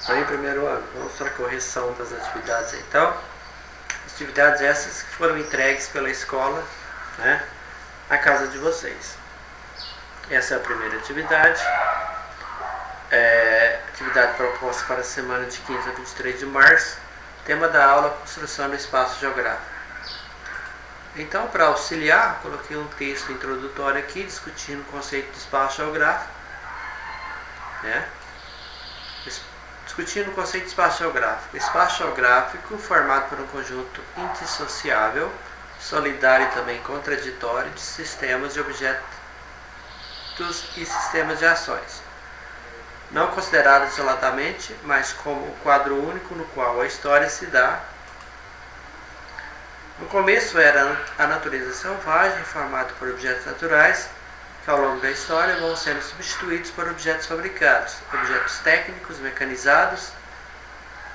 Aí, em primeiro ano, vamos para a correção das atividades. Então, atividades essas que foram entregues pela escola, né, na casa de vocês. Essa é a primeira atividade. Atividade proposta para a semana de 15 a 23 de março. Tema da aula: construção do espaço geográfico. Então, para auxiliar, coloquei um texto introdutório aqui, discutindo o conceito de espaço geográfico, né? Discutindo o conceito de espaço geográfico. Espaço geográfico formado por um conjunto indissociável, solidário e também contraditório de sistemas de objetos e sistemas de ações, não considerados isoladamente, mas como o quadro único no qual a história se dá. No começo era a natureza selvagem, formada por objetos naturais, que ao longo da história vão sendo substituídos por objetos fabricados, objetos técnicos, mecanizados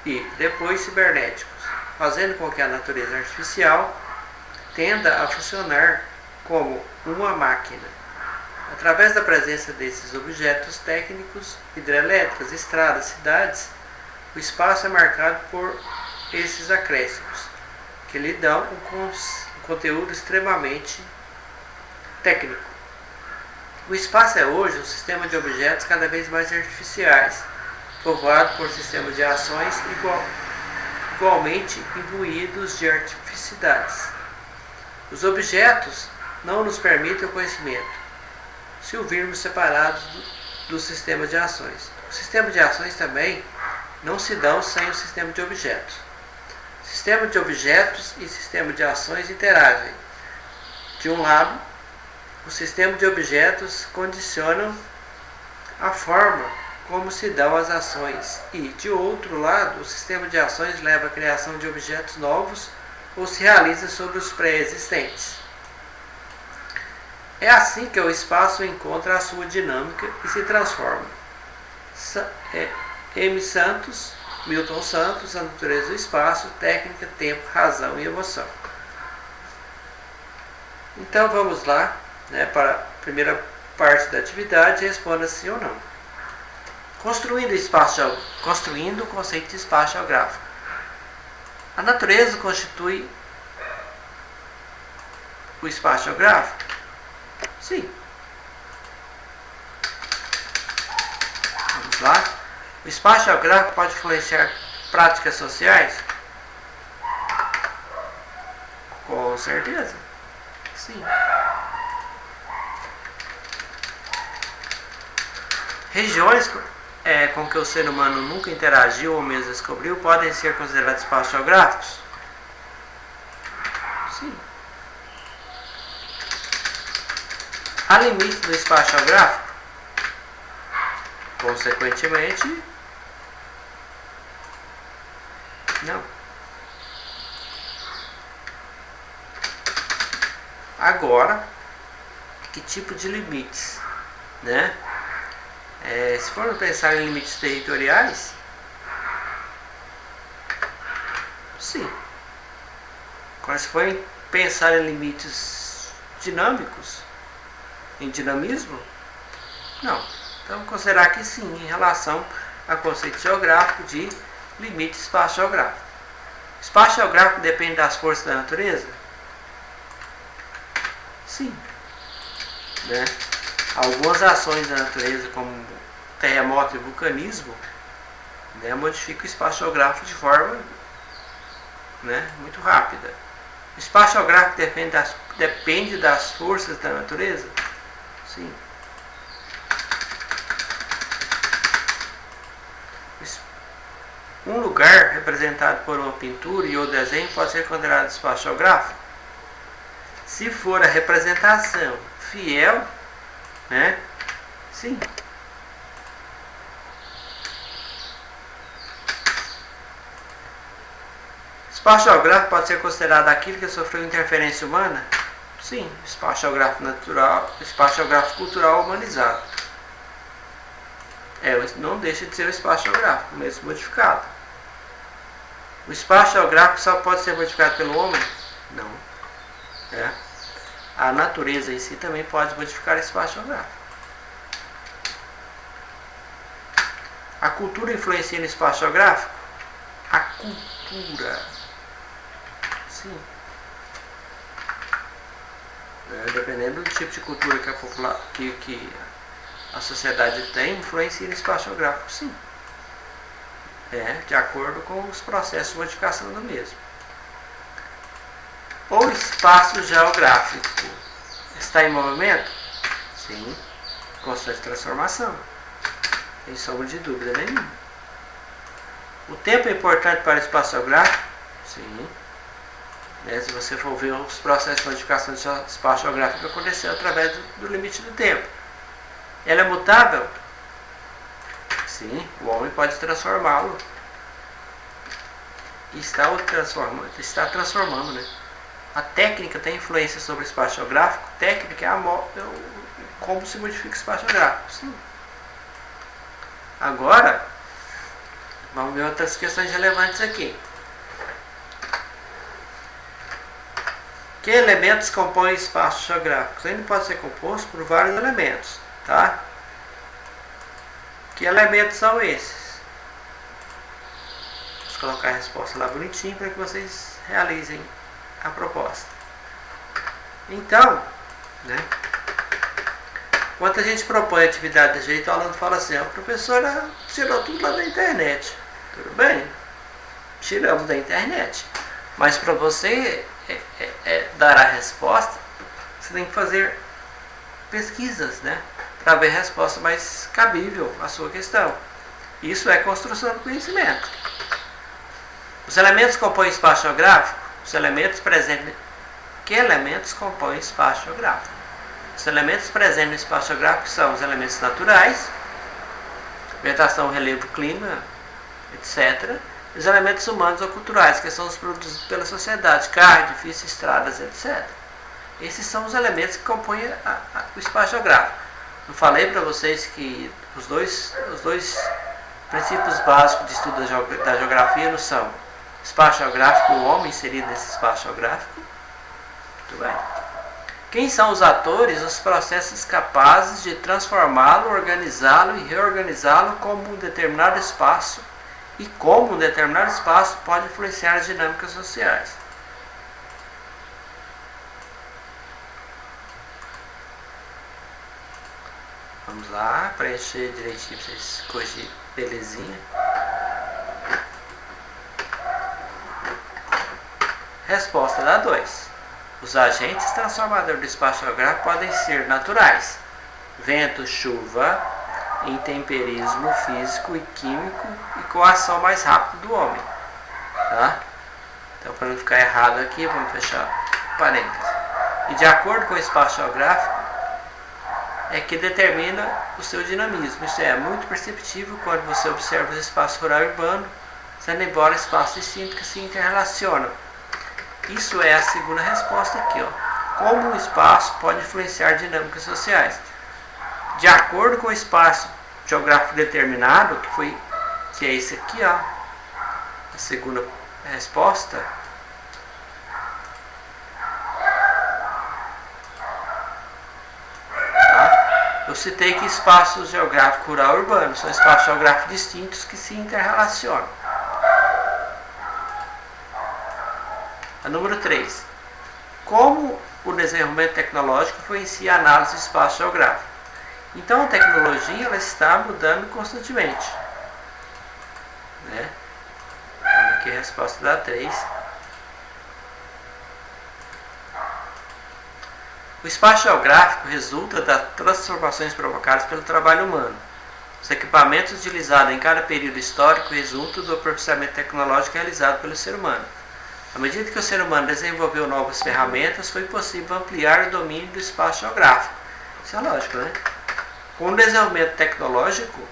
e depois cibernéticos, fazendo com que a natureza artificial tenda a funcionar como uma máquina. Através da presença desses objetos técnicos, hidrelétricas, estradas, cidades, o espaço é marcado por esses acréscimos, que lhe dão um conteúdo extremamente técnico. O espaço é hoje um sistema de objetos cada vez mais artificiais, povoado por sistemas de ações igualmente imbuídos de artificidades. Os objetos não nos permitem o conhecimento, se o virmos separados do sistema de ações. O sistema de ações também não se dão sem o sistema de objetos. Sistema de objetos e sistema de ações interagem. De um lado, o sistema de objetos condicionam a forma como se dão as ações e, de outro lado, o sistema de ações leva à criação de objetos novos ou se realiza sobre os pré-existentes. É assim que o espaço encontra a sua dinâmica e se transforma. M. Santos, Milton Santos, A Natureza do Espaço, Técnica, Tempo, Razão e Emoção. Então vamos lá, né, para a primeira parte da atividade, responda sim ou não. Construindo o conceito de espaço geográfico. A natureza constitui o espaço geográfico? Sim. Vamos lá. O espaço geográfico pode influenciar práticas sociais? Com certeza. Sim. Regiões com que o ser humano nunca interagiu ou mesmo descobriu podem ser considerados espaços geográficos? Sim. Há limites no espaço geográfico? Consequentemente, não. Agora, que tipo de limites, né? Se for pensar em limites territoriais, sim. Agora, se for pensar em limites dinâmicos, em dinamismo, não. Então, vamos considerar que sim, em relação ao conceito geográfico de limite espaço geográfico. Espaço geográfico depende das forças da natureza? Sim. Né? Algumas ações da natureza, como terremoto e vulcanismo, né, modificam o espaço geográfico de forma, né, muito rápida. O espaço geográfico depende das forças da natureza? Sim. Um lugar representado por uma pintura e ou desenho pode ser considerado espaço geográfico? Se for a representação fiel, né? Sim. Espaço geográfico pode ser considerado aquilo que sofreu interferência humana? Sim. Espaço geográfico natural, espaço geográfico cultural humanizado. Não deixa de ser um espaço geográfico, mesmo modificado. O espaço geográfico só pode ser modificado pelo homem? Não. A natureza em si também pode modificar o espaço geográfico. A cultura influencia no espaço geográfico? A cultura. Sim. Dependendo do tipo de cultura que a sociedade tem, influencia no espaço geográfico, sim. De acordo com os processos de modificação do mesmo. O espaço geográfico está em movimento? Sim. Constante transformação. Sem sombra de dúvida nenhuma. O tempo é importante para o espaço geográfico? Sim. Se você for ver os processos de modificação do espaço geográfico aconteceu através do limite do tempo. Ela é mutável? Sim, o homem pode transformá-lo. E está transformando, né? A técnica tem influência sobre o espaço geográfico? Técnica é como se modifica o espaço geográfico, sim. Agora, vamos ver outras questões relevantes aqui. Que elementos compõem o espaço geográfico? Ele pode ser composto por vários elementos, tá? Que elementos são esses? Vou colocar a resposta lá bonitinho para que vocês realizem a proposta. Então, quando a gente propõe atividade desse jeito, o aluno fala assim: a professora tirou tudo lá da internet. Tudo bem? Tiramos da internet. Mas para você dar a resposta, você tem que fazer pesquisas, para ver a resposta mais cabível à sua questão. Isso é construção do conhecimento. Os elementos que compõem o espaço geográfico, os elementos presentes. Que elementos compõem o espaço geográfico? Os elementos presentes no espaço geográfico são os elementos naturais, vegetação, relevo, clima, etc. E os elementos humanos ou culturais, que são os produzidos pela sociedade, carro, edifícios, estradas, etc. Esses são os elementos que compõem o espaço geográfico. Eu falei para vocês que os dois princípios básicos de estudo da geografia não são espaço geográfico e o homem inserido nesse espaço geográfico. Muito bem. Quem são os atores, os processos capazes de transformá-lo, organizá-lo e reorganizá-lo como um determinado espaço e como um determinado espaço pode influenciar as dinâmicas sociais? Vamos lá, preencher direitinho para vocês corrigirem, belezinha. Resposta da 2. Os agentes transformadores do espaço geográfico podem ser naturais: vento, chuva, intemperismo físico e químico e com a ação mais rápida do homem. Tá? Então, para não ficar errado aqui, vamos fechar parênteses. E de acordo com o espaço geográfico, é que determina o seu dinamismo. Isso é muito perceptível quando você observa os espaços rural e urbano, sendo embora espaços distintos que se interrelacionam. Isso é a segunda resposta aqui, ó. Como o espaço pode influenciar dinâmicas sociais? De acordo com o espaço geográfico determinado, que é esse aqui, ó, a segunda resposta. Tá? Eu citei que espaços geográficos rural e urbano são espaços geográficos distintos que se interrelacionam. A número 3. Como o desenvolvimento tecnológico influencia a análise do espaço geográfico? Então, a tecnologia ela está mudando constantemente. Aqui a resposta da 3. O espaço geográfico resulta das transformações provocadas pelo trabalho humano. Os equipamentos utilizados em cada período histórico resultam do aperfeiçoamento tecnológico realizado pelo ser humano. À medida que o ser humano desenvolveu novas ferramentas, foi possível ampliar o domínio do espaço geográfico. Isso é lógico, né? Com o desenvolvimento tecnológico,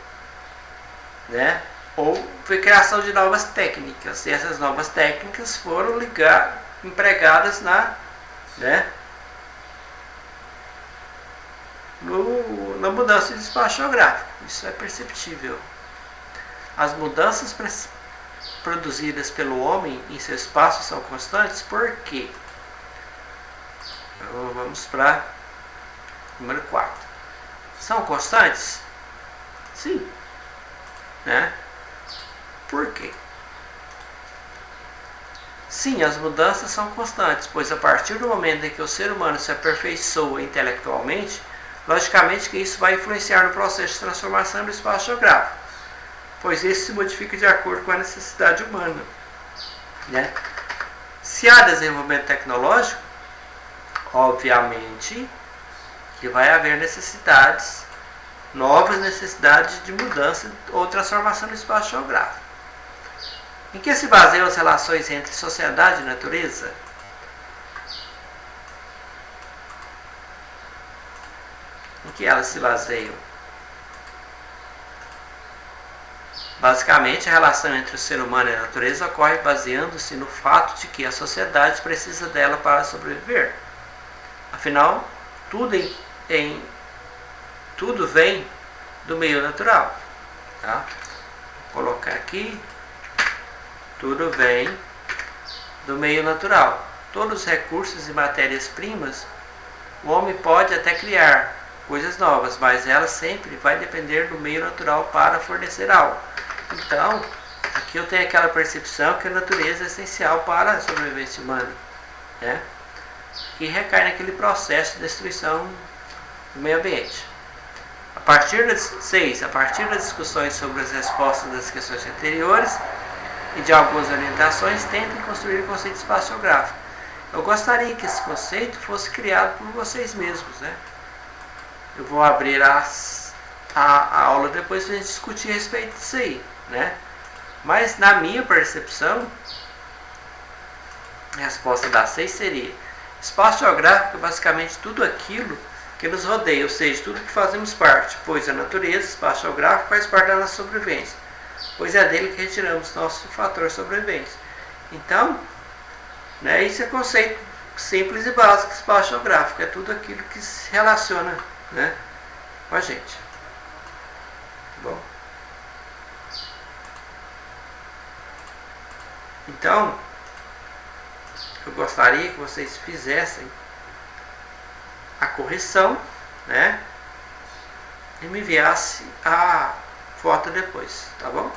houve criação de novas técnicas. E essas novas técnicas foram empregadas na mudança do espaço geográfico. Isso é perceptível. As mudanças produzidas pelo homem em seu espaço são constantes, por quê? Então, vamos para número 4. São constantes? Sim. né? Por quê? Sim, as mudanças são constantes, pois a partir do momento em que o ser humano se aperfeiçoa intelectualmente, logicamente que isso vai influenciar no processo de transformação do espaço geográfico, pois esse se modifica de acordo com a necessidade humana, né? Se há desenvolvimento tecnológico, obviamente que vai haver necessidades, novas necessidades de mudança ou transformação do espaço geográfico. Em que se baseiam as relações entre sociedade e natureza? Em que elas se baseiam? Basicamente, a relação entre o ser humano e a natureza ocorre baseando-se no fato de que a sociedade precisa dela para sobreviver. Afinal, tudo vem do meio natural. Tá? Vou colocar aqui. Tudo vem do meio natural. Todos os recursos e matérias-primas, o homem pode até criar coisas novas, mas ela sempre vai depender do meio natural para fornecer algo. Então, aqui eu tenho aquela percepção que a natureza é essencial para a sobrevivência humana, né? E recai naquele processo de destruição do meio ambiente. A partir das discussões sobre as respostas das questões anteriores e de algumas orientações, tentem construir o conceito de espaço geográfico. Eu gostaria que esse conceito fosse criado por vocês mesmos, né? Eu vou abrir a aula depois para a gente discutir a respeito disso aí, né? Mas na minha percepção, a resposta da 6 seria: espaço geográfico é basicamente tudo aquilo que nos rodeia, ou seja, tudo que fazemos parte, pois a natureza, espaço geográfico, faz parte da nossa sobrevivência, pois é dele que retiramos nosso fator sobrevivência. Então, né, isso é conceito simples e básico de espaço geográfico, é tudo aquilo que se relaciona, né, com a gente. Tá bom? Então, eu gostaria que vocês fizessem a correção, né, e me enviassem a foto depois, tá bom?